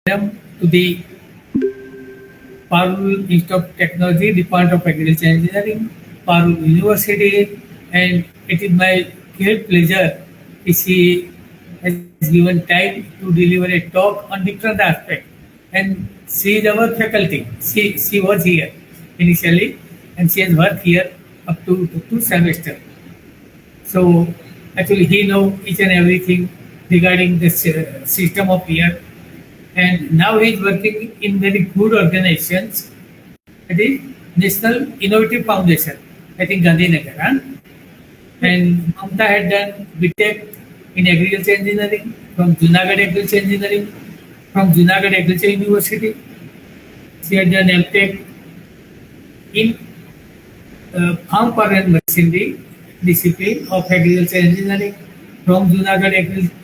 Welcome to the Parul Institute of Technology, Department of Agriculture Engineering, Parul University, and it is my great pleasure that she has given time to deliver a talk on different aspects. And she is our faculty. She was here initially, and she has worked here up to two semester. So actually, he know each and everything regarding this system of here, and now he is working in very good organizations. It is National Innovative Foundation, I think Gandhinagar. Huh? And Mamta had done BTech in Agriculture Engineering from Junagadh Agriculture Engineering, from Junagadh Agriculture University. She had done MTech in Farm Power and Machinery discipline of Agriculture Engineering from Junagadh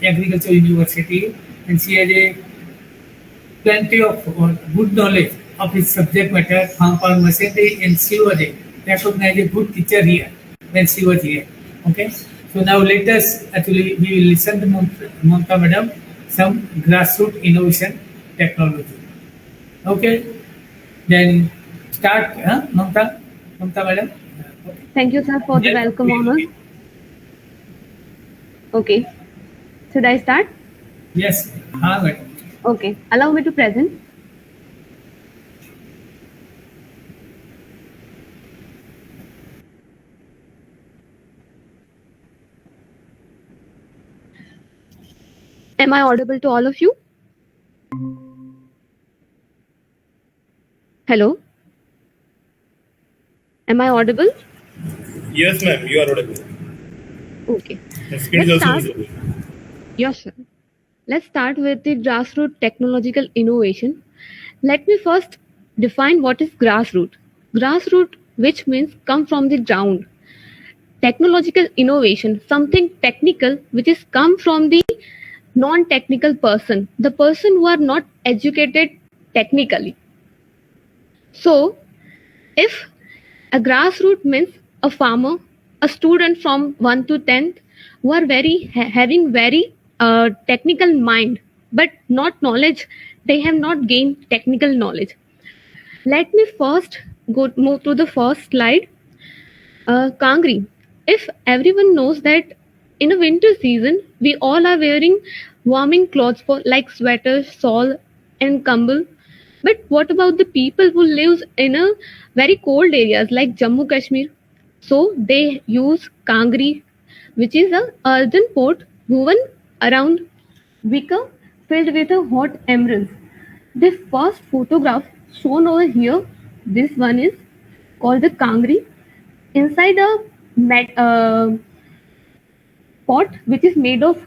Agriculture University, and she has a plenty of good knowledge of his subject matter, farm power machinery, and she was a recognized a good teacher here when she was here. Okay, so now let us actually we will listen to Mamta Madam some grassroots innovation technology. Okay, then start, Mamta Madam. Thank you, sir, for the welcome honor. Okay. Should I start? Yes, madam. Okay. Allow me to present. Am I audible to all of you? Hello? Am I audible? Yes, ma'am, you are audible. Okay. The screen is also visible. Yes, sir. Let's start with the grassroots technological innovation. Let me first define what is grassroots. Grassroots, which means come from the ground. Technological innovation, something technical which is come from the non-technical person, the person who are not educated technically. So, if a grassroots means a farmer, a student from 1 to 10th who are having very technical mind, but not knowledge, they have not gained technical knowledge. Let me first move to the first slide. Kangri. If everyone knows that in a winter season, we all are wearing warming clothes for like sweaters, shawl, and kambal. But what about the people who lives in a very cold areas like Jammu Kashmir? So they use kangri, which is a earthen pot woven around wicker filled with a hot emeralds. The first photograph shown over here, this one is called the kangri. Inside a pot which is made of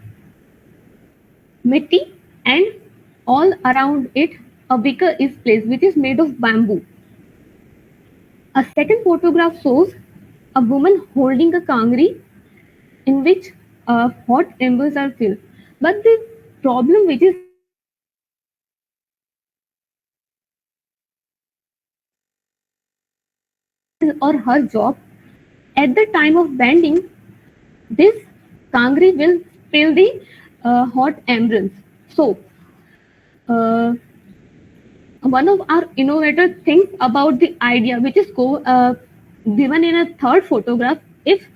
mitti, and all around it a wicker is placed which is made of bamboo. A second photograph shows a woman holding a kangri in which hot embers are filled. But the problem which is or her job at the time of bending, this kangri will spill the hot embers. So, one of our innovators thinks about the idea which is given in a third photograph. If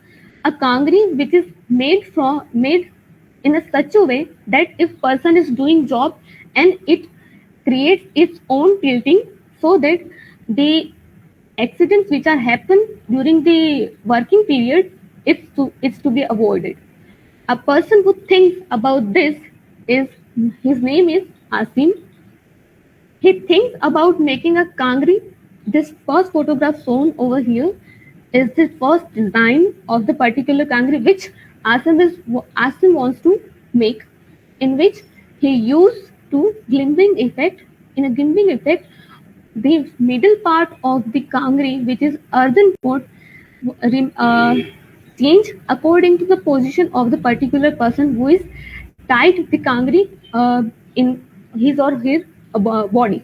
a kangri which is made in a such a way that if person is doing job and it creates its own tilting, so that the accidents which are happen during the working period, it's to be avoided. A person who thinks about this is his name is Asim. He thinks about making a kangri. This first photograph shown over here is the first design of the particular kangri which Asim wants to make, in which he used to glimpsing effect. In a glimpsing effect, the middle part of the kangri, which is earthen pot, change according to the position of the particular person who is tied the kangri in his or her body.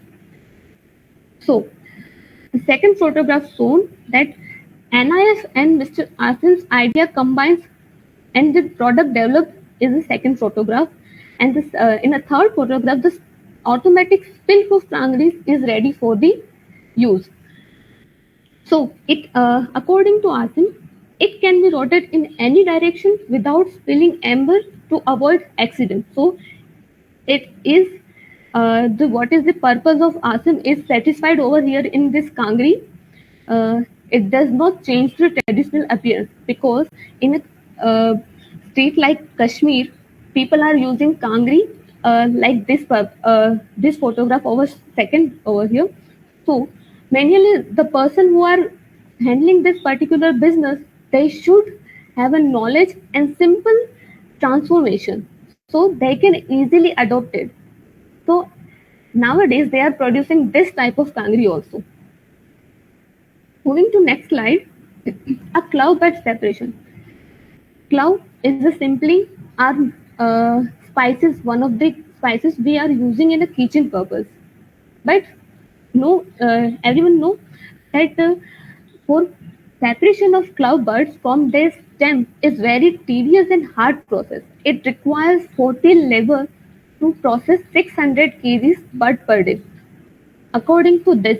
So, the second photograph shown that NIS and Mr. Asim's idea combines and the product developed is the second photograph. And this, in a third photograph, this automatic spin-proof Kangris is ready for the use. So, according to Asim, it can be rotated in any direction without spilling amber to avoid accident. So, it is the what is the purpose of Asim is satisfied over here in this Kangri. It does not change the traditional appearance because in a state like Kashmir, people are using Kangri like this photograph over second over here. So manually, the person who are handling this particular business, they should have a knowledge and simple transformation, so they can easily adopt it. So nowadays they are producing this type of Kangri also. Moving to next slide, a cloud bud separation. Clove is a simply our spices, one of the spices we are using in a kitchen purpose. But no, everyone know that for separation of clove buds from their stem is very tedious and hard process. It requires 40 labor to process 600 kgs bud per day. According to this,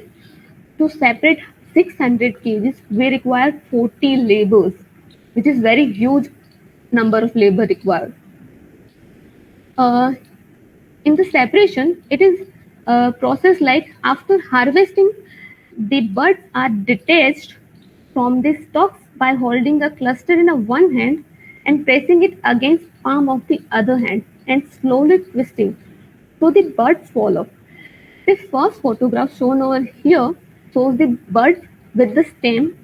to separate 600 kgs, we require 40 labors, which is very huge number of labor required. Uh, in the separation, it is a process like after harvesting, the buds are detached from the stalks by holding a cluster in a one hand and pressing it against palm of the other hand and slowly twisting so the buds fall off. The first photograph shown over here shows the bud with the stem,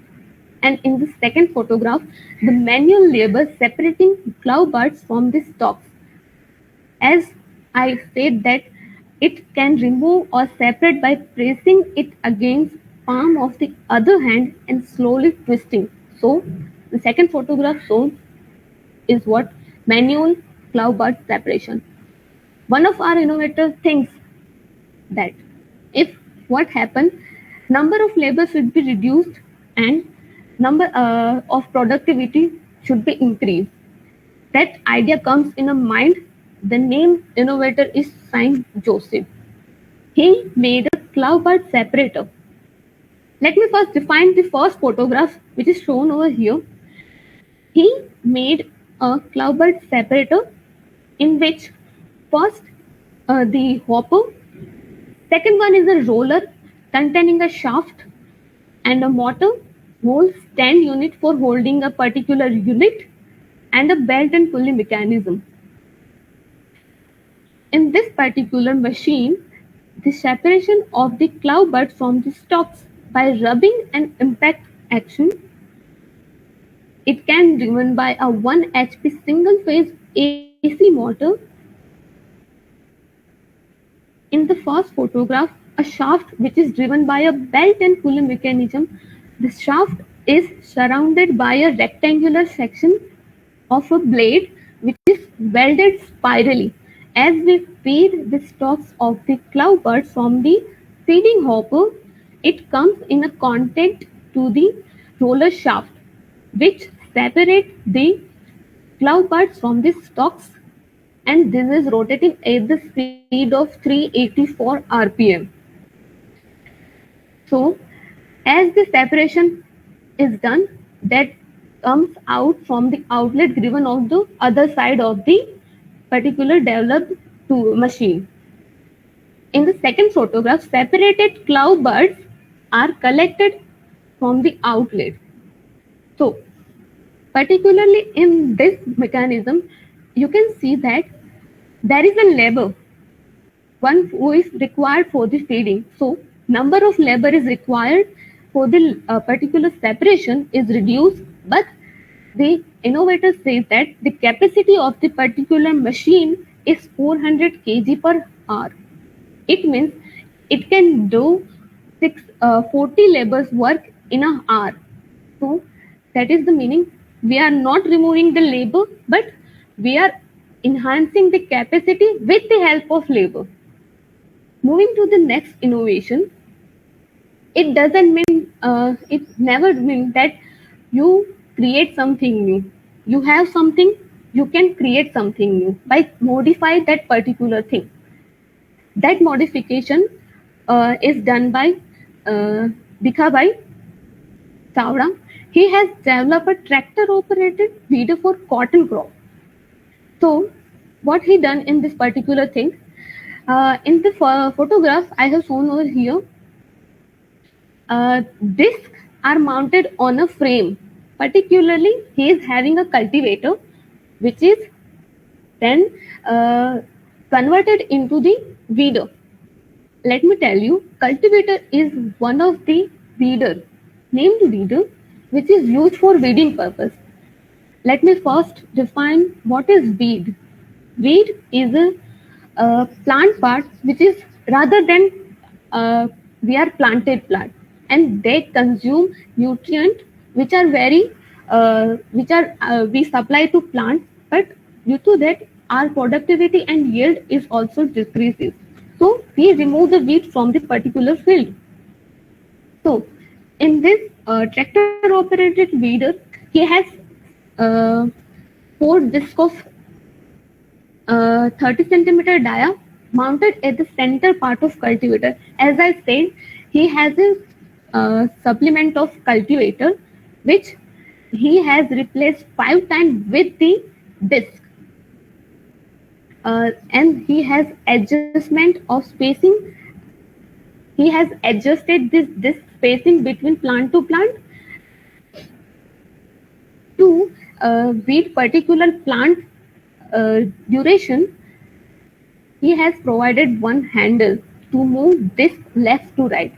and in the second photograph, the manual labor separating clove buds from the stalks. As I said that it can remove or separate by pressing it against palm of the other hand and slowly twisting. So the second photograph shown is what manual clove bud separation. One of our innovators thinks that if what happened, number of labor should be reduced and number of productivity should be increased. That idea comes in a mind. The name innovator is Saint Joseph. He made a clove bud separator. Let me first define the first photograph which is shown over here. He made a clove bud separator in which first the hopper, second one is a roller containing a shaft and a motor, whole stand unit for holding a particular unit, and a belt and pulley mechanism. In this particular machine, the separation of the clove bud from the stalks by rubbing and impact action, it can be driven by a 1 HP single phase AC motor. In the first photograph, a shaft which is driven by a belt and pulley mechanism. The shaft is surrounded by a rectangular section of a blade which is welded spirally. As we feed the stalks of the clove buds from the feeding hopper, it comes in a contact to the roller shaft, which separates the clove buds from the stalks, and this is rotating at the speed of 384 rpm. So, as the separation is done, that comes out from the outlet given on the other side of the particular developed machine. In the second photograph, separated clove buds are collected from the outlet. So, particularly in this mechanism, you can see that there is a labor, one who is required for the feeding. So, number of labor is required for the particular separation is reduced, but the innovator says that the capacity of the particular machine is 400 kg per hour. It means it can do 40 laborers work in an hour. So that is the meaning. We are not removing the labor, but we are enhancing the capacity with the help of labor. Moving to the next innovation, it doesn't mean it never means that you create something new. You have something, you can create something new by modify that particular thing. That modification is done by Dikhabhai Chawda. He has developed a tractor-operated weeder for cotton crop. So, what he done in this particular thing? In the photograph I have shown over here, discs are mounted on a frame. Particularly, he is having a cultivator, which is then converted into the weeder. Let me tell you, cultivator is one of the weeder, named weeder, which is used for weeding purpose. Let me first define what is weed. Weed is a plant part which is rather than we are planted plant, and they consume nutrient which are very we supply to plant, but due to that our productivity and yield is also decreases. So we remove the weed from the particular field. So in this tractor operated weeder, he has uh, 4 discs of 30 centimeter dia mounted at the center part of cultivator. As I said, he has a supplement of cultivator which he has replaced 5 times with the disc. And he has adjustment of spacing. He has adjusted this disc spacing between plant to plant to with particular plant duration. He has provided one handle to move disc left to right.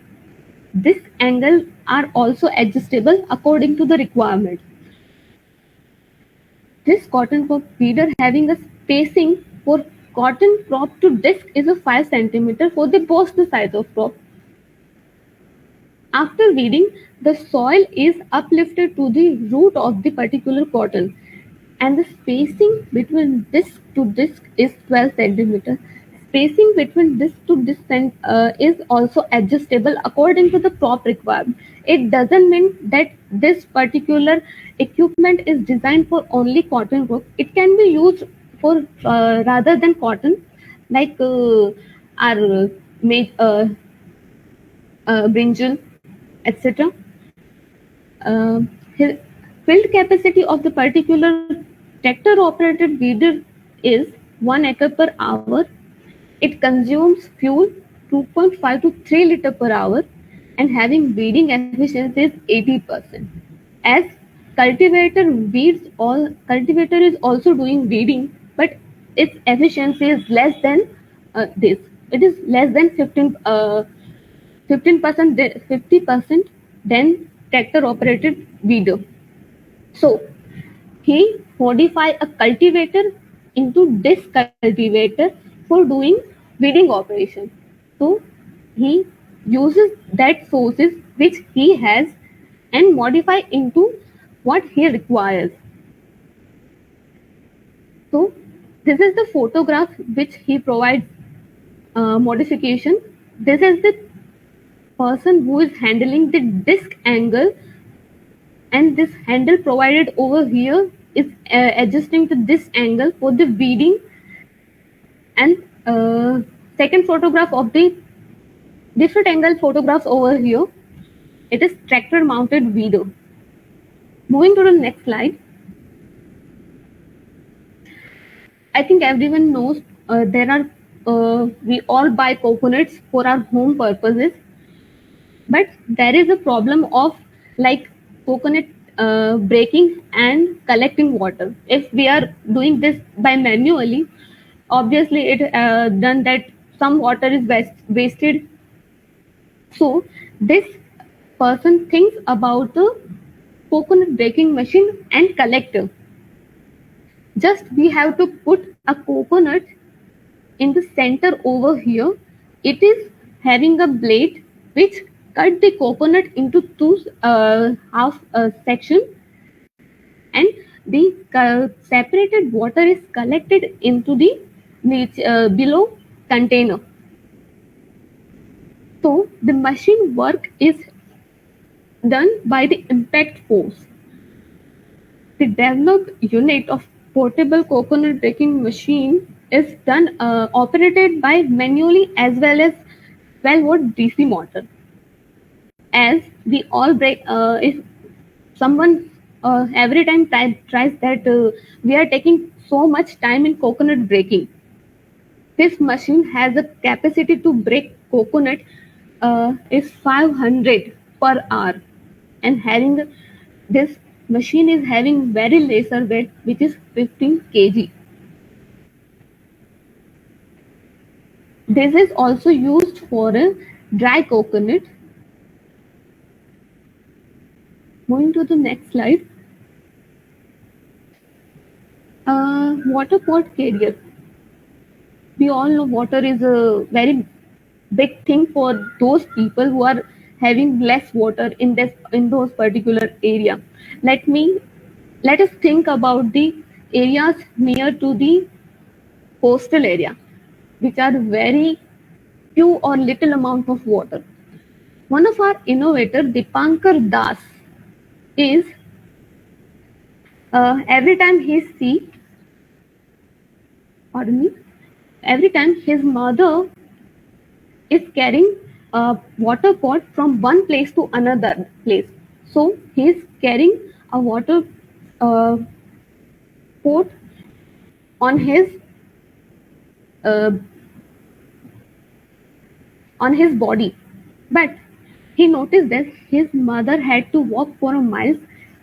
This angle are also adjustable according to the requirement. This cotton crop weeder having a spacing for cotton crop to disc is a 5 centimeter for the both the size of crop. After weeding, the soil is uplifted to the root of the particular cotton, and the spacing between disc to disc is 12 centimeter. Spacing between disc to disc is also adjustable according to the crop requirement. It doesn't mean that this particular equipment is designed for only cotton crop. It can be used for rather than cotton, like our brinjal, etc. Uh, Field capacity of the particular tractor operated weeder is 1 acre per hour. It consumes fuel 2.5 to 3 liter per hour, and having weeding efficiency is 80%. As cultivator is also doing weeding, but its efficiency is less than this. It is less than 15%, 50% than tractor operated weeder. So he modify a cultivator into disc cultivator for doing weeding operation. So he uses that sources which he has and modify into what he requires. So this is the photograph which he provides modification. This is the person who is handling the disc angle, and this handle provided over here is adjusting to this angle for the weeding. And second photograph of the different angle photographs over here, it is tractor mounted weeder. Moving to the next slide. I think everyone knows we all buy coconuts for our home purposes, but there is a problem of like coconut breaking and collecting water. If we are doing this by manually, obviously it done that some water is wasted. So this person thinks about the coconut breaking machine and collector. Just we have to put a coconut in the center over here. It is having a blade which cut the coconut into two half section, and the separated water is collected into the below container. So the machine work is done by the impact force. The developed unit of portable coconut breaking machine is done operated by manually as well as 12-volt DC motor. As we all break, if someone every time tries that we are taking so much time in coconut breaking. This machine has a capacity to break coconut is 500 per hour, and having this machine is having very lesser weight, which is 15 kg. This is also used for a dry coconut. Moving to the next slide. Water pot carrier. We all know water is a very big thing for those people who are having less water in those particular area. Let us think about the areas near to the coastal area, which are very few or little amount of water. One of our innovator, Dipankar Das, is every time he see, pardon me, every time his mother is carrying a water pot from one place to another place. So he is carrying a water uh, pot on uh, his body, but he noticed that his mother had to walk for a mile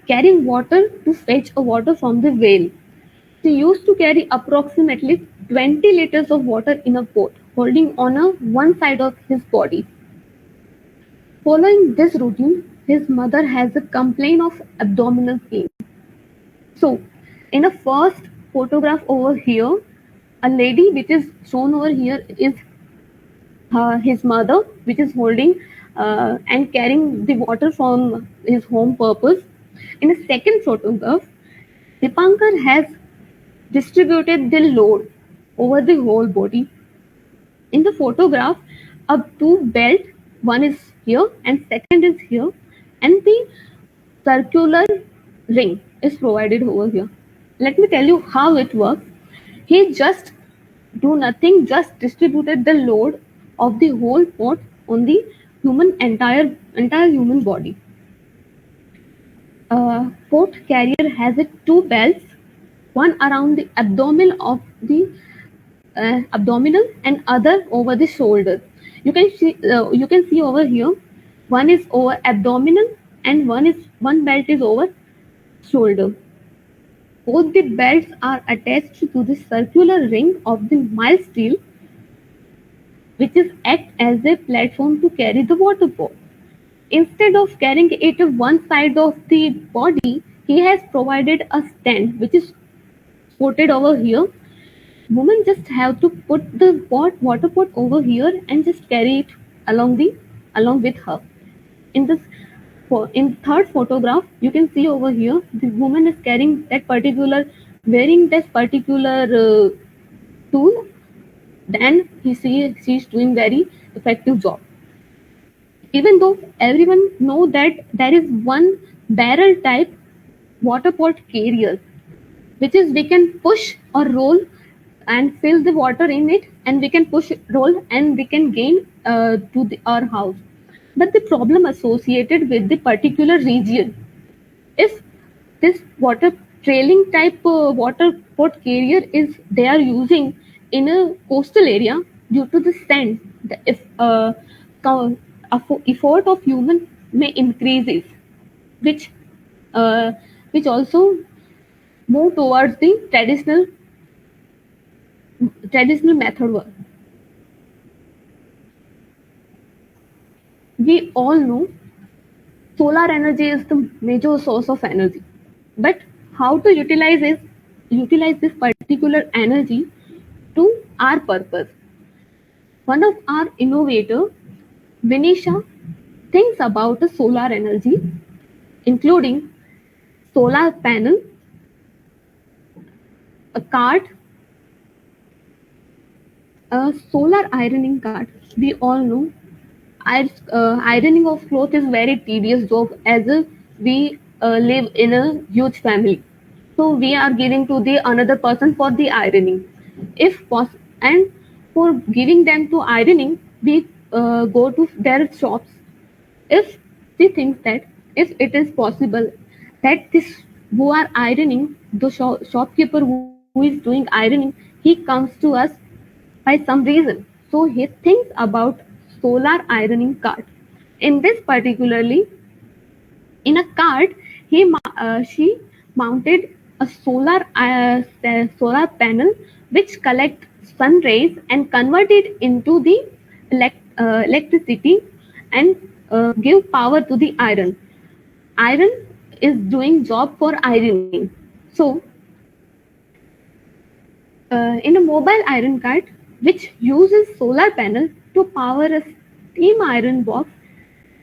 carrying water to fetch a water from the well. She used to carry approximately 20 liters of water in a pot, holding on one side of his body. Following this routine, his mother has a complaint of abdominal pain. So, in a first photograph over here, a lady which is shown over here is his mother, which is holding and carrying the water from his home purpose. In a second photograph, Dipankar has distributed the load over the whole body. In the photograph, up two belt, one is here and second is here, and the circular ring is provided over here. Let me tell you how it works. He just do nothing, just distributed the load of the whole pot on the entire human body. Pot carrier has two belts, one around the abdominal and other over the shoulder. You can see over here, one is over abdominal and one belt is over shoulder. Both the belts are attached to the circular ring of the mild steel, which is act as a platform to carry the water pot. Instead of carrying it to one side of the body, he has provided a stand which is putted over here. Women just have to put the water pot over here and just carry it along with her. In this in third photograph, you can see over here the woman is carrying wearing that particular tool. Then she's doing very effective job. Even though everyone know that there is one barrel type water pot carrier, which is we can push or roll and fill the water in it, and we can push, roll, and we can gain our house. But the problem associated with the particular region, if this water trailing type water pot carrier is they are using in a coastal area, due to the sand, the if effort of human may increases, which uh, which also move towards the traditional method work. We all know solar energy is the major source of energy, but how to utilize this particular energy to our purpose. One of our innovator, Vinisha, thinks about the solar energy, including solar panel, a cart, a solar ironing cart. We all know ironing of clothes is very tedious job, as we live in a huge family. So we are giving to the another person for the ironing. if possible, and for giving them to ironing, we go to their shops. If she thinks that if it is possible that this who are ironing, the shopkeeper who is doing ironing, he comes to us by some reason. So he thinks about solar ironing cart. In this particularly, in a cart, she mounted a solar panel which collect sun rays and convert it into the electricity and give power to the iron. Iron is doing job for ironing. So in a mobile iron cart which uses solar panel to power a steam iron box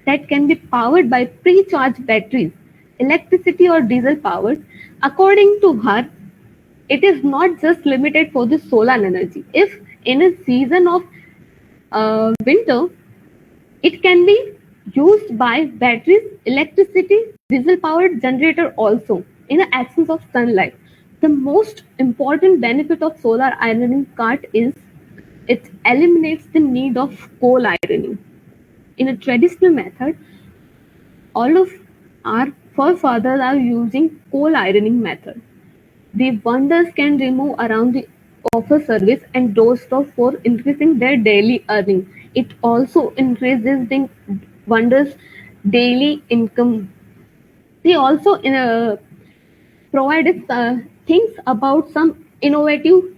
that can be powered by pre-charged batteries, electricity or diesel powered. According to her, it is not just limited for the solar energy. If in a season of winter, it can be used by batteries, electricity, diesel powered generator also in the absence of sunlight. The most important benefit of solar ironing cart is it eliminates the need of coal ironing. In a traditional method, all of our forefathers are using coal ironing method. The wonders can remove around the offer service and doorstop for increasing their daily earning. It also increases the wonders daily income. They also provided things about some innovative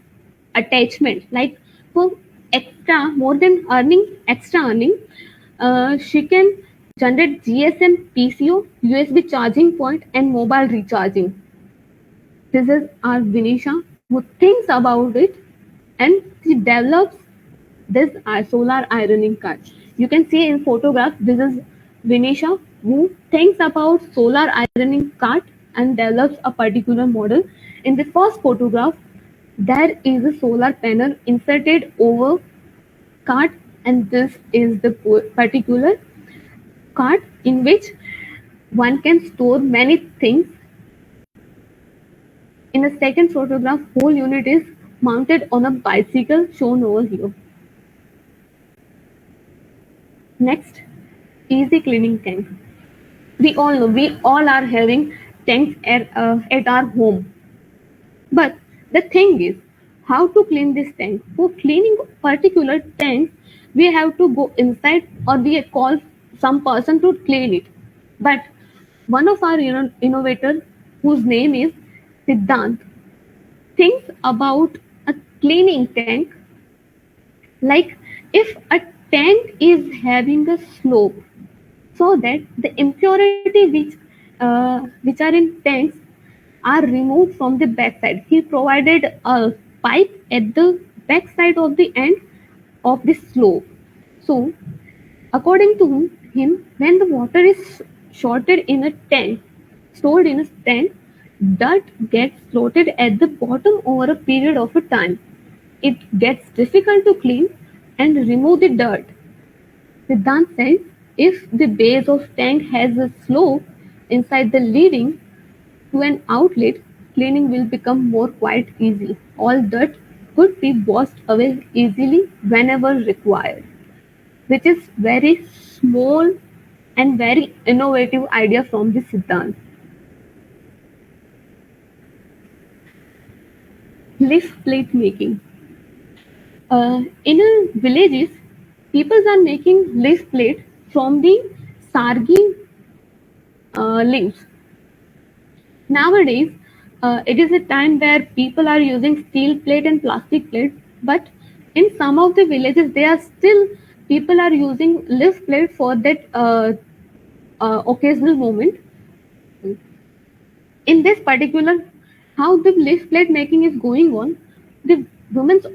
attachment like for extra more than earning extra earning, she can generate GSM, PCO, USB charging point, and mobile recharging. This is our Vinisha who thinks about it and she develops this solar ironing cart. You can see in photograph this is Vinisha who thinks about solar ironing cart and develops a particular model. In the first photograph, there is a solar panel inserted over cart, and this is the particular cart in which one can store many things. In a second photograph, whole unit is mounted on a bicycle shown over here. Next, easy cleaning tank. We all know we all are having tanks at our home. But the thing is, how to clean this tank? For cleaning particular tanks, we have to go inside or we call some person to clean it. But one of our innovators, whose name is Siddhant, thinks about a cleaning tank like if a tank is having a slope so that the impurity which are in tanks are removed from the backside. He provided a pipe at the backside of the end of the slope. So, according to him, when the water is shorted in a tank, stored in a tank, dirt gets floated at the bottom over a period of a time. It gets difficult to clean and remove the dirt. Siddhant says if the base of tank has a slope inside the leading to an outlet, cleaning will become more quite easy. All dirt could be washed away easily whenever required, which is very small and very innovative idea from the Siddhant. Leaf plate making. In villages, people are making leaf plate from the sargi leaves. Nowadays, it is a time where people are using steel plate and plastic plate, but in some of the villages, they are still people are using leaf plate for that occasional moment. In this particular, how the leaf plate making is going on, the women's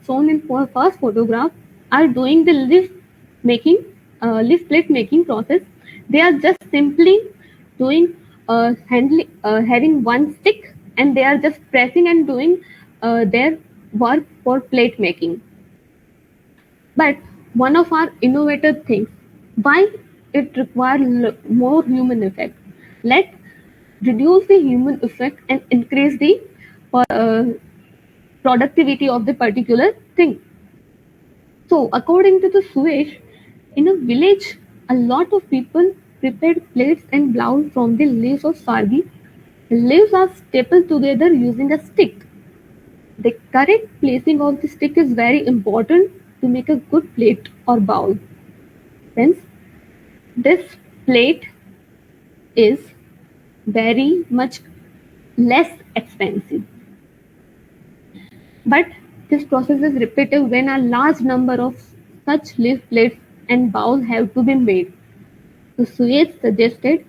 shown in first photograph are doing the leaf plate making process. They are just simply doing having one stick and they are just pressing and doing their work for plate making. But one of our innovative things, why it requires more human effect? Let reduce the human effect and increase the uh, productivity of the particular thing. So, according to the Suesh, in a village, a lot of people prepared plates and bowls from the leaves of sargi. The leaves are stapled together using a stick. The correct placing of the stick is very important to make a good plate or bowl. Hence, this plate is very much less expensive. But this process is repetitive when a large number of such leaf plates and bowls have to be made. So Suez suggested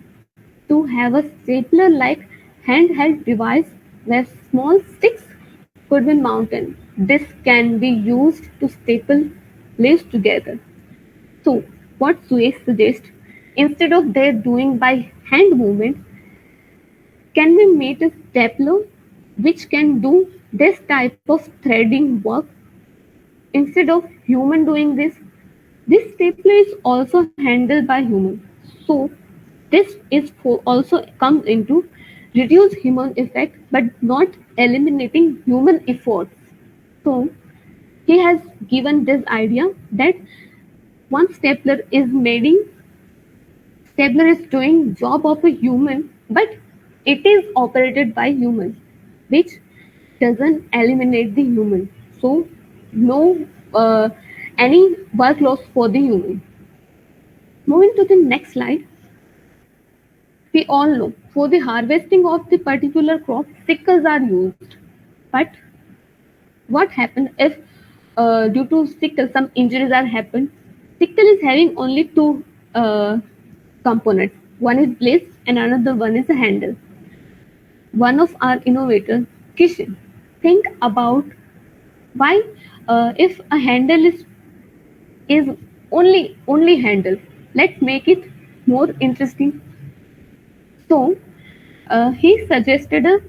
to have a stapler like handheld device where small sticks could be mounted. This can be used to staple leaves together. So what Suez suggests, instead of their doing by hand movement, can we make a stapler which can do this type of threading work instead of human doing this? This stapler is also handled by human. So this is also comes into reduce human effect but not eliminating human efforts. So he has given this idea that one stapler is doing job of a human, but it is operated by humans, which doesn't eliminate the human. So no any work loss for the human. Moving to the next slide, we all know for the harvesting of the particular crop, sickles are used. But what happens if due to sickle some injuries are happened? Sickle is having only two components. One is blade and another one is a handle. One of our innovators, Kishan, think about why if a handle is only handle. Let's make it more interesting. So he suggested a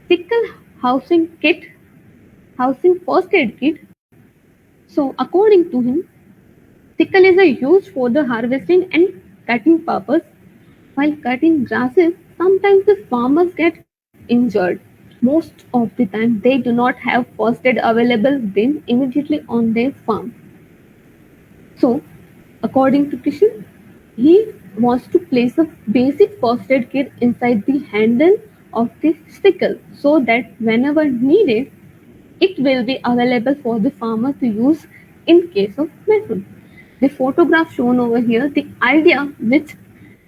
sickle housing kit, housing first aid kit. So according to him, sickle is a used for the harvesting and cutting purpose. While cutting grasses, sometimes the farmers get injured. Most of the time, they do not have first aid available then immediately on their farm. So, according to Kishan, he wants to place a basic first aid kit inside the handle of the sickle so that whenever needed, it will be available for the farmer to use in case of method. The photograph shown over here, the idea which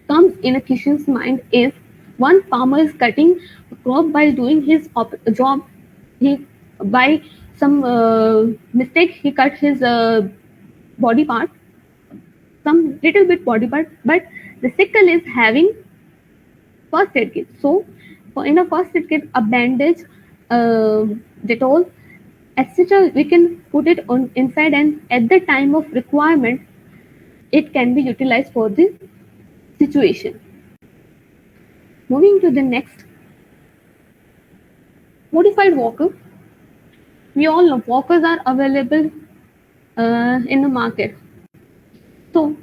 comes in a Kishan's mind is one farmer is cutting a crop while doing his job. He by some mistake he cut his body part, some little bit body part, but the sickle is having first aid kit. So in a first aid kit, a bandage, Dettol, etc. We can put it on inside, and at the time of requirement, it can be utilized for this situation. Moving to the next, modified walker. We all know walkers are available in the market. So,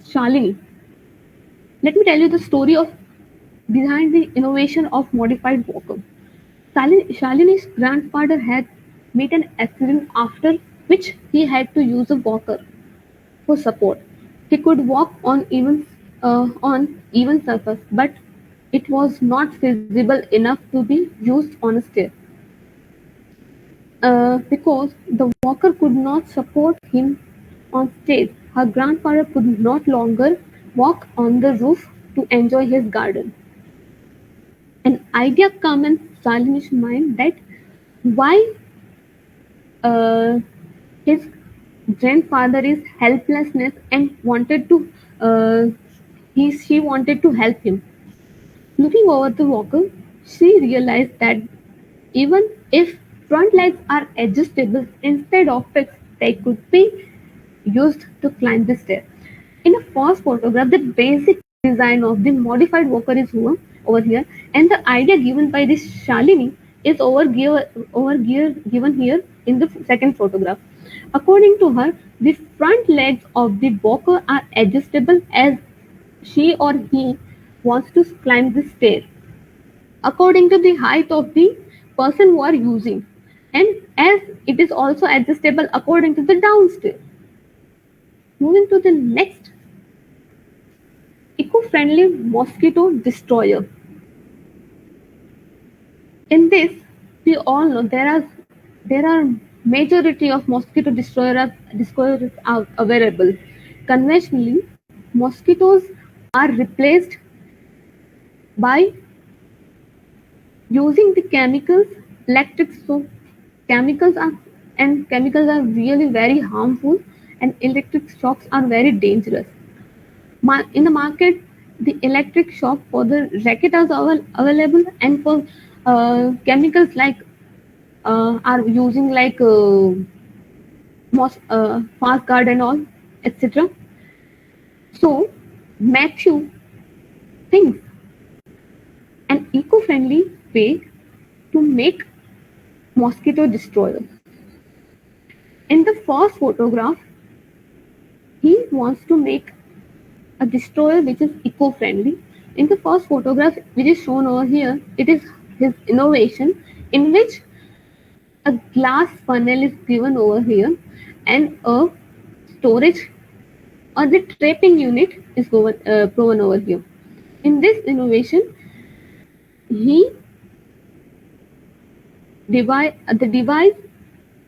Shalini, let me tell you the story of behind the innovation of modified walker. Shalini's grandfather had met an accident after which he had to use a walker for support. He could walk on even surface, but it was not feasible enough to be used on a stair. Because the walker could not support him on stage, her grandfather could not longer walk on the roof to enjoy his garden. An idea came in Salini's mind that why uh, his grandfather is helplessness and wanted to she wanted to help him. Looking over the walker, she realized that even if front legs are adjustable instead of fixed, they could be used to climb the stair. In a first photograph, the basic design of the modified walker is over here, and the idea given by this Shalini is given here in the second photograph. According to her, the front legs of the walker are adjustable as she or he wants to climb the stair according to the height of the person who are using. and as it is also adjustable according to the downstairs. Moving to the next, eco-friendly mosquito destroyer. In this, we all know there are majority of destroyers are available. Conventionally, mosquitoes are replaced by using the chemicals, electric. So chemicals are really very harmful, and electric shocks are very dangerous. In the market, the electric shock for the racket is available, and for chemicals like are using like fast guard and all, etc. So Matthew thinks an eco-friendly way to make mosquito destroyer. In the first photograph, he wants to make a destroyer which is eco-friendly. In the first photograph, which is shown over here, it is his innovation in which a glass funnel is given over here and a storage or the trapping unit is proven over here. In this innovation, he the device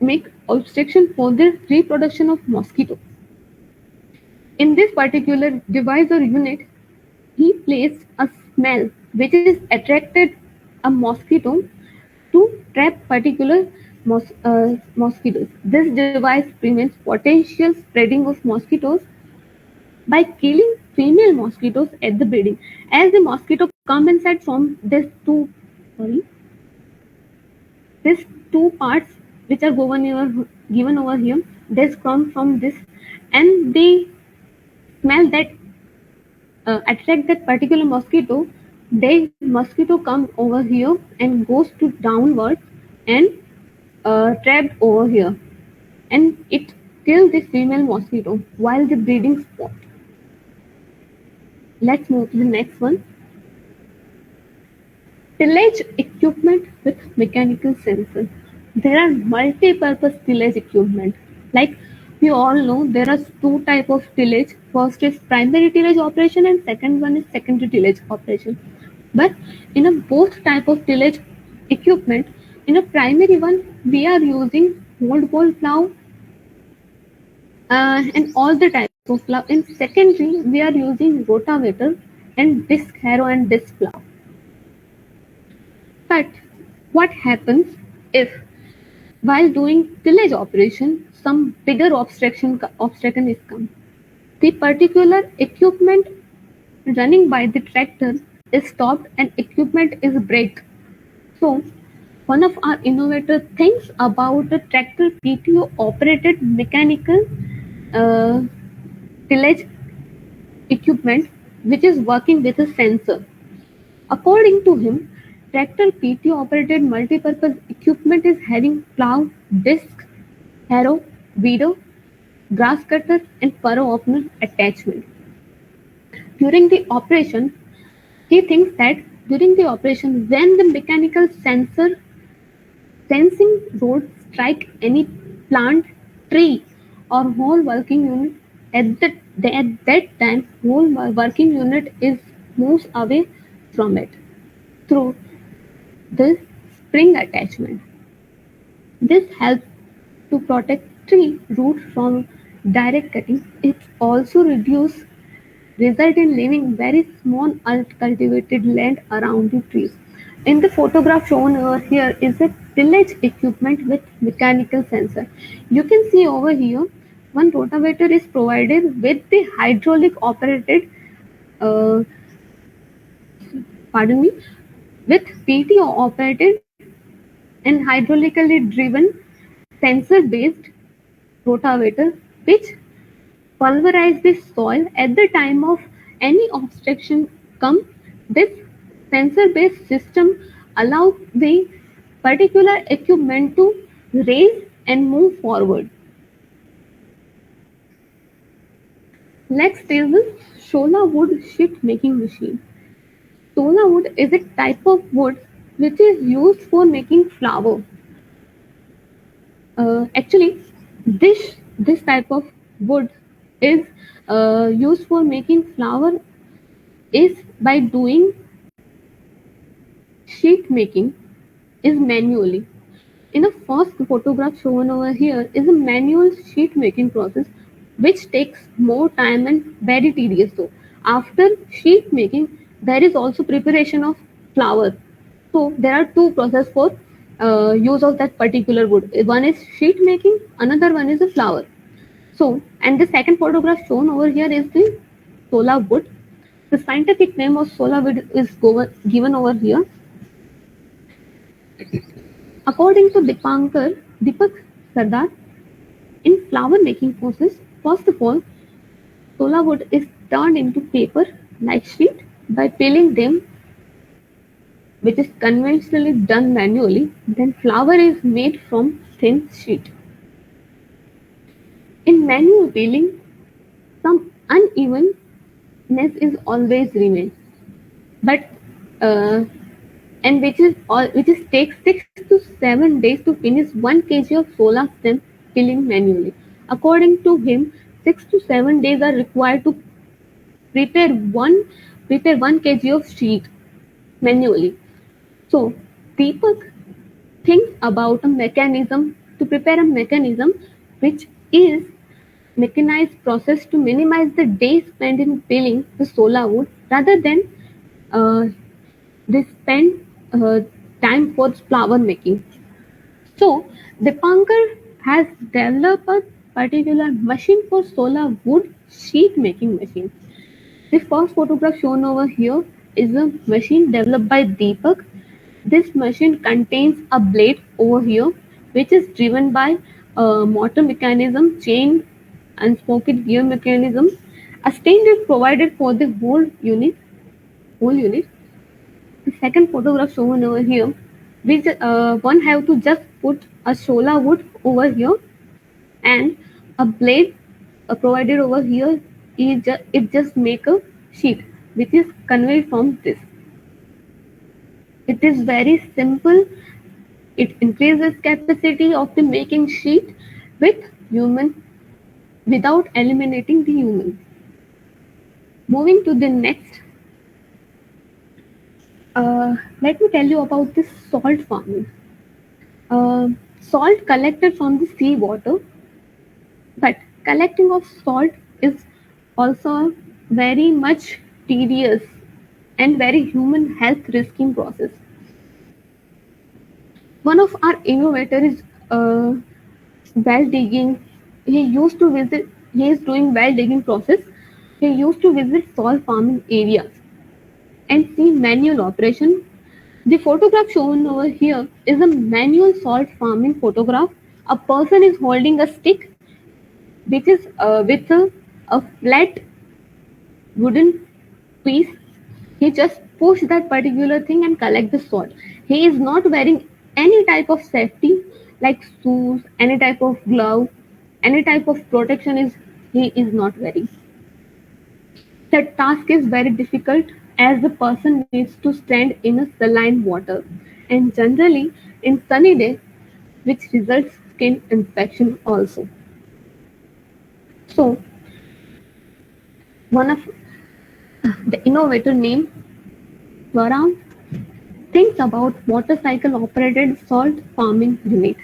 make obstruction for the reproduction of mosquito. In this particular device or unit, he placed a smell which is attracted a mosquito to trap particular mosquitoes. This device prevents potential spreading of mosquitoes by killing female mosquitoes at the breeding. As the mosquito come inside from these two parts which are given over here, they come from this, and they smell that attract that particular mosquito. The mosquito come over here and goes to downward and trapped over here, and it kills the female mosquito while the breeding spot. Let's move to the next one. Tillage equipment with mechanical sensor. There are multi-purpose tillage equipment. Like we all know, there are two type of tillage. First is primary tillage operation, and second one is secondary tillage operation. But in a both type of tillage equipment, in a primary one, we are using mold ball plow and all the types of plow. In secondary, we are using rotavator and disc harrow and disc plow. But what happens if while doing tillage operation, some bigger obstruction is come? The particular equipment running by the tractor is stopped and equipment is break. So one of our innovators thinks about the tractor PTO operated mechanical tillage equipment which is working with a sensor. According to him, tractor PTO operated multi-purpose equipment is having plow, disc, harrow, weeder, grass cutter and furrow opener attachment. During the operation, he thinks that during the operation, when the mechanical sensing rod strike any plant, tree or whole working unit, at that time whole working unit is moves away from it through the spring attachment. This helps to protect tree root from direct cutting. It also result in leaving very small uncultivated land around the trees. In the photograph shown over here is a tillage equipment with mechanical sensor. You can see over here one rotavator is provided with the hydraulic operated uh, pardon me, with PTO operated and hydraulically driven sensor based rotavator which pulverize the soil at the time of any obstruction come. This sensor based system allows the particular equipment to raise and move forward. Next is the Shola wood sheet making machine. Shola wood is a type of wood which is used for making flour. Actually, this type of wood is used for making flour is by doing sheet making is manually. In the first photograph shown over here is a manual sheet making process which takes more time and very tedious. So after sheet making, there is also preparation of flour. So there are two process for use of that particular wood. One is sheet making, another one is the flour. So, and the second photograph shown over here is the sola wood. The scientific name of sola wood is given over here. According to Deepak Sardar, in flower making process, first of all, sola wood is turned into paper like sheet by peeling them, which is conventionally done manually. Then flour is made from thin sheet. In manual peeling, some unevenness is always remain, but uh, and which is takes 6 to 7 days to finish 1 kg of solar stem peeling manually. According to him, 6 to 7 days are required to prepare one prepare 1 kg of sheet manually. So Deepak thinks about a mechanism to prepare a mechanism which is mechanized process to minimize the days spent in peeling the solar wood rather than uh, they spend time for flower making. So Dipankar has developed a particular machine for solar wood sheet making machine. The first photograph shown over here is a machine developed by Deepak. This machine contains a blade over here which is driven by a motor mechanism, chain and sprocket gear mechanism. A stand is provided for the whole unit. The second photograph shown over here, which one have to just put a solar wood over here and a blade provided over here. It just make a sheet which is conveyed from this. It is very simple. It increases capacity of the making sheet with human without eliminating the human. Moving to the next, let me tell you about this salt farming. Salt collected from the sea water, but collecting of salt is also very much tedious and very human health risking process. One of our innovator is well digging. He used to visit. He is doing well digging process. He used to visit salt farming areas and see manual operation. The photograph shown over here is a manual salt farming photograph. A person is holding a stick which is with a flat wooden piece. He just push that particular thing and collect the salt. He is not wearing any type of safety like shoes, any type of glove, any type of protection is he is not wearing. The task is very difficult as the person needs to stand in a saline water and generally in sunny day which results skin infection also. So one of the innovator named Varun thinks about motorcycle operated salt farming unit.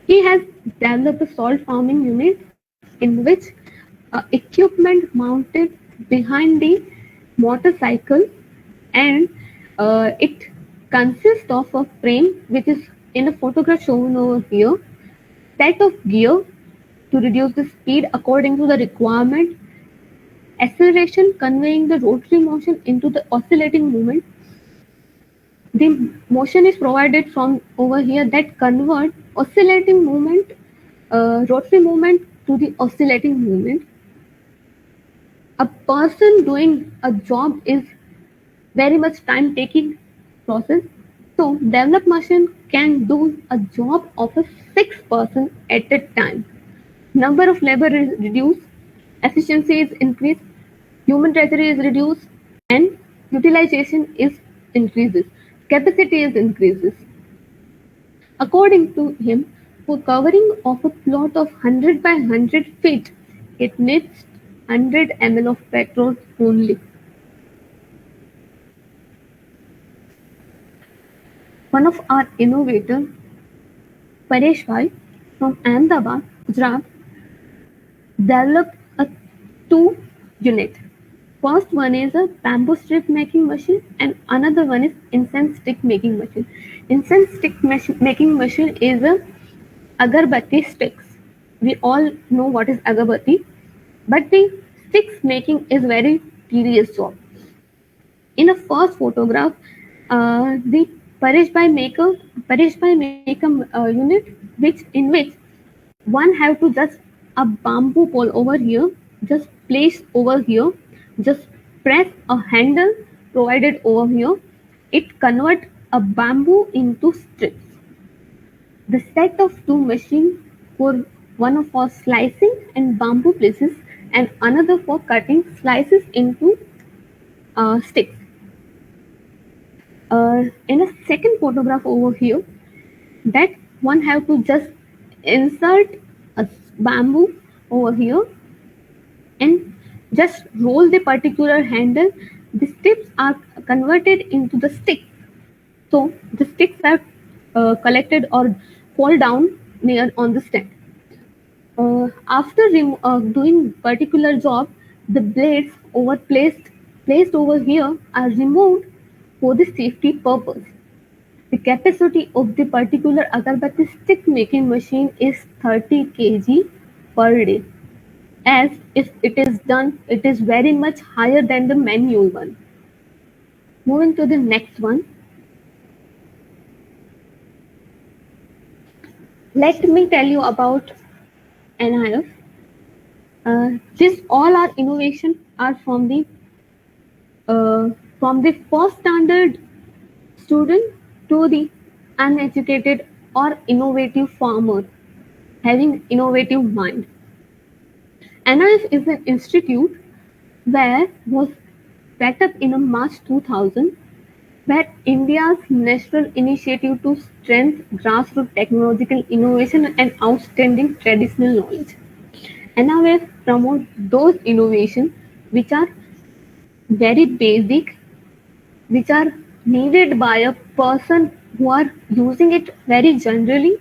He has developed a salt farming unit in which equipment mounted behind the motorcycle and it consists of a frame which is in a photograph shown over here, set of gear to reduce the speed according to the requirement, acceleration conveying the rotary motion into the oscillating movement. The motion is provided from over here that convert oscillating movement, rotary movement to the oscillating movement. A person doing a job is very much time taking process. So develop machine can do a job of a 6 person at a time. Number of labor is reduced, efficiency is increased, human treasury is reduced, and utilization is increases. Capacity is increases. According to him, for covering of a plot of 100 by 100 feet, it needs 100 ml of petrol only. One of our innovators, Paresh Bhai from Ahmedabad, Gujarat, developed a two unit. First one is a bamboo stick making machine and another one is incense stick making machine. Incense stick making machine is a agarbatti sticks. We all know what is agarbatti, but the sticks making is very tedious job. In a first photograph, the Paresh Bhai make a unit which one have to just a bamboo pole over here, just place over here, just press a handle provided over here. It convert a bamboo into strips. The set of two machines for one for slicing and bamboo pieces and another for cutting slices into sticks. In a second photograph over here, that one have to just insert a bamboo over here and just roll the particular handle. The strips are converted into the sticks. So the sticks are collected or fall down near on the stand. After doing particular job, the blades placed over here are removed for the safety purpose. The capacity of the particular agarbatti stick making machine is 30 kg per day. As if it is done, it is very much higher than the manual one. Moving to the next one. Let me tell you about NIF. This all our innovation are from the first standard student to the uneducated or innovative farmer having innovative mind. NIF is an institute where was set up in March 2000, where India's national initiative to strengthen grassroots technological innovation and outstanding traditional knowledge. NIF promotes those innovations which are very basic, which are needed by a person who are using it very generally.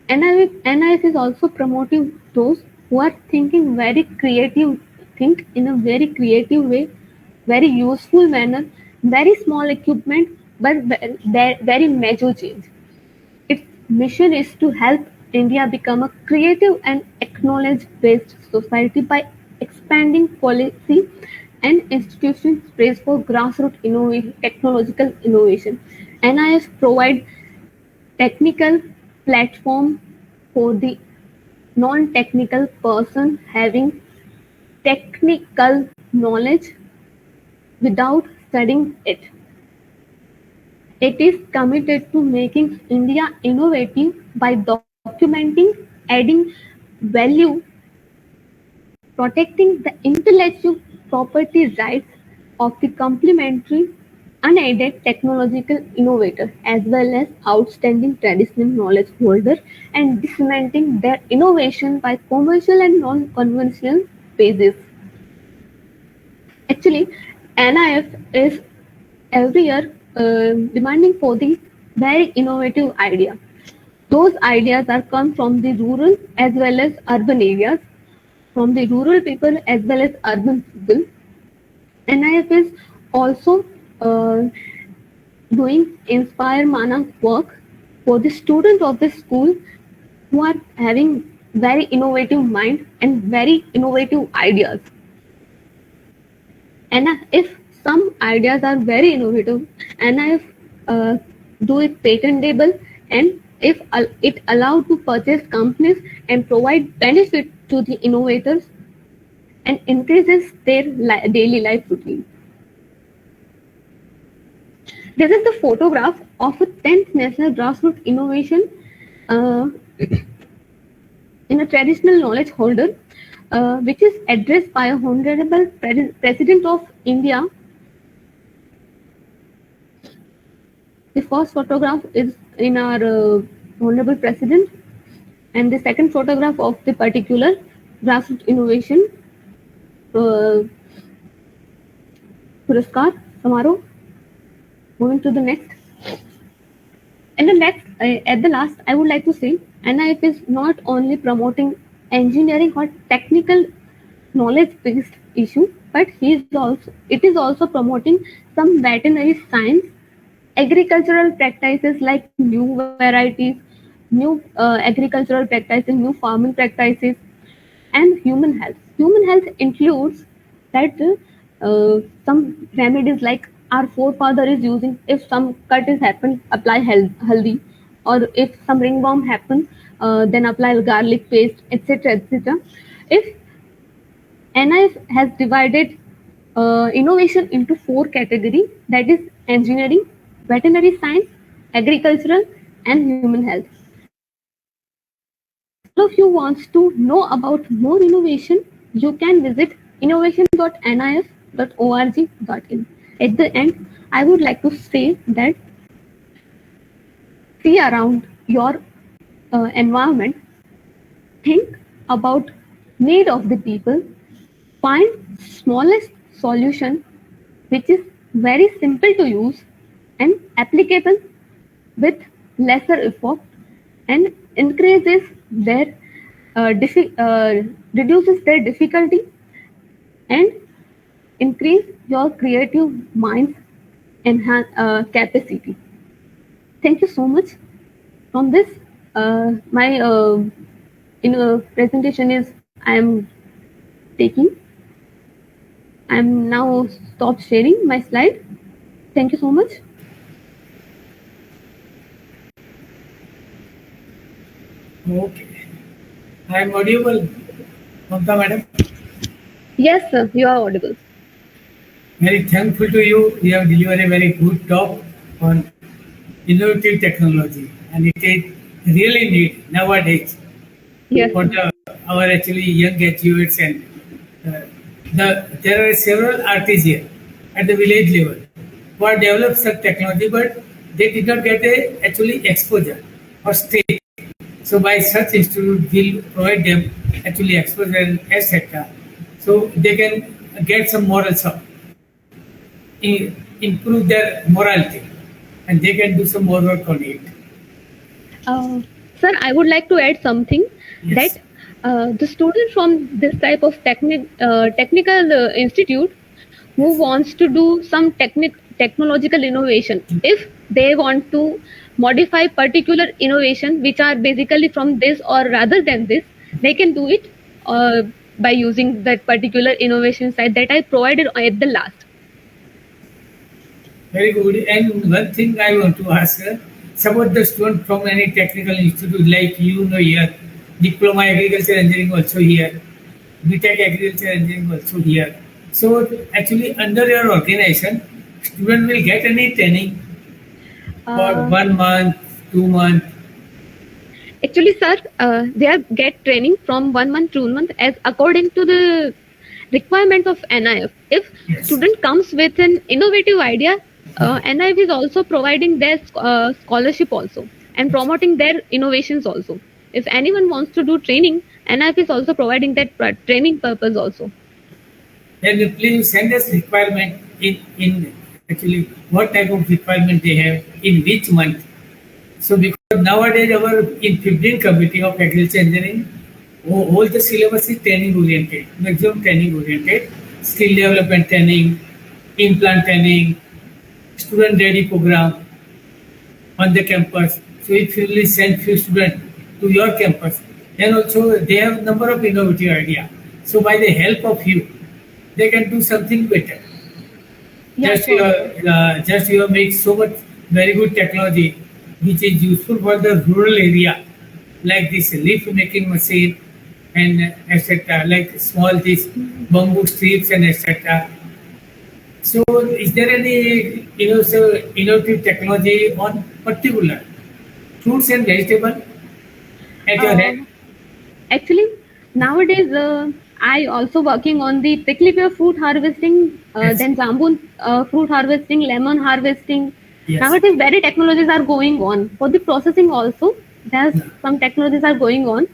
NIF is also promoting those who are thinking very creative, think in a very creative way, very useful manner, very small equipment, but very major change. Its mission is to help India become a creative and acknowledge-based society by expanding policy and institution space for grassroots technological innovation. NIS provide technical platform for the non-technical person having technical knowledge without studying it. It is committed to making India innovative by documenting, adding value, protecting the intellectual property rights of the complementary unaided technological innovator as well as outstanding traditional knowledge holder and disseminating their innovation by commercial and non-conventional basis. Actually, NIF is every year demanding for the very innovative idea. Those ideas are come from the rural as well as urban areas, from the rural people as well as urban people. NIF is also doing Inspire Mana work for the students of the school who are having very innovative mind and very innovative ideas. And if some ideas are very innovative, and if do it patentable, and if it allowed to purchase companies and provide benefit to the innovators and increases their daily life routine. This is the photograph of a 10th National Grassroots Innovation in a traditional knowledge holder, which is addressed by a Honorable President of India, The first photograph is in our Honorable President, and the second photograph of the particular grassroots innovation uh, Puraskar Samaro. Moving to the next. And the next, at the last, I would like to say NIF is not only promoting engineering or technical knowledge-based issue, but it is also promoting some veterinary science, agricultural practices like new varieties, new agricultural practices, new farming practices, and human health. Human health includes that some remedies like our forefather is using. If some cut is happened, apply haldi, or if some ringworm happens, then apply garlic paste, etc., etc. If NIF has divided innovation into four categories, that is engineering, veterinary science, agricultural, and human health. All of you wants to know about more innovation, you can visit innovation.nif.org.in. At the end, I would like to say that see around your environment, think about need of the people, find smallest solution which is very simple to use and applicable with lesser effort and increases their reduces their difficulty and increase your creative mind's capacity. Thank you so much. From this, my presentation is I am taking. I am now stop sharing my slide. Thank you so much. Okay. I am audible, Mamta madam. Yes, sir, you are audible. Very thankful to you. You have delivered a very good talk on innovative technology, and it is really need nowadays Yes, for our actually young graduates and there are several artisans at the village level who have developed such technology, but they did not get a actually exposure or stage. So by such institute will provide them actually exposure and etc. So they can get some moral support, improve their morality, and they can do some more work on it. sir, I would like to add something Yes. that the student from this type of technical institute who wants to do some technological innovation, if they want to modify particular innovation which are basically from this or rather than this, they can do it by using that particular innovation site that I provided at the last. Very good. And one thing I want to ask, suppose the student from any technical institute like here, diploma agriculture engineering also here, BTech agriculture engineering also here. So actually under your organization, student will get any training for Uh, 1 month, 2 month. Actually, sir, they get training from 1 month to 1 month as according to the requirement of NIF. If Yes. student comes with an innovative idea, NIF is also providing their scholarship also and promoting their innovations also. If anyone wants to do training, NIF is also providing that training purpose also. Then please send us requirement in actually what type of requirement they have in which month. So because nowadays our in 15 committee of agriculture engineering, all the syllabus is training oriented, maximum training oriented, skill development training, implant training, student ready program on the campus. So if you will send few students to your campus, then also they have number of innovative idea. So by the help of you, they can do something better. Yeah, Just you make so much very good technology which is useful for the rural area, like this leaf making machine and etc. Like small this bamboo strips and etc. So is there any innovative technology on particular fruits and vegetable at your hand? Actually, nowadays I also working on the prickly pear fruit harvesting, Yes. then jambun fruit harvesting, lemon harvesting, Yes. Nowadays, very technologies are going on. For the processing also, there's some technologies are going on.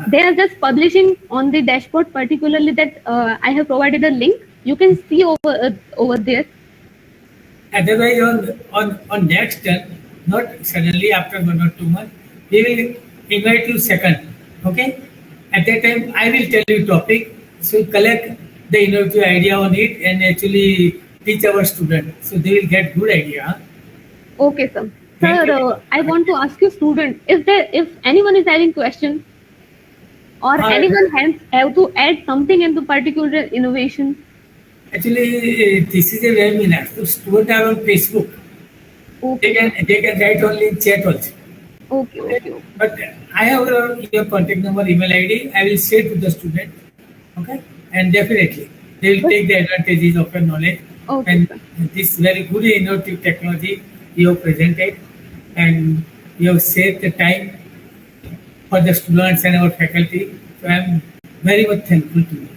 They are just publishing on the dashboard, particularly that I have provided a link. You can see over there. Otherwise, on next turn, not suddenly after 1 or 2 months, we will invite you second. Okay? At that time, I will tell you topic. So collect the innovative idea on it and actually teach our students. So they will get good idea. Okay, sir. Thank you. Sir, I want to ask you, student, if anyone is having question or Hi. anyone have to add something into particular innovation. Actually, this is a webinar. So students are on Facebook. Okay, They can write only in chat also. okay. But I have your contact number, email ID. I will share to the student. Okay, and definitely they will take the advantages of your knowledge. Okay, And sir. this very good innovative technology you have presented, and you have saved the time for the students and our faculty. So I am very much thankful to you.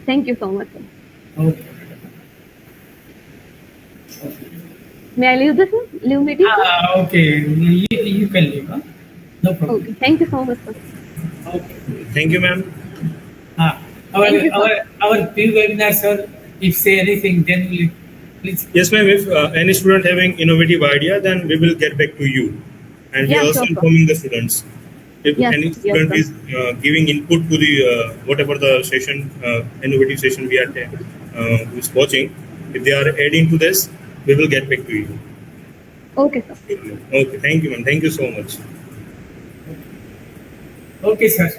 Thank you so much, sir. Okay. May I leave this, sir? Leave meeting, sir? Okay. You can leave. Huh? No problem. Okay. Thank you so much, sir. Okay. Thank you, ma'am. Thank you, Our pre-webinar, sir, if say anything, then we'll please. Yes, ma'am. If any student having innovative idea, then we will get back to you, and we Yeah, are also sure, sir. informing the students. If Yes, any yes, student sir. is giving input to the whatever the session, innovative session we are is watching, if they are adding to this, we will get back to you. Okay, sir. Okay. Thank you, ma'am. Thank you so much. Okay, sir.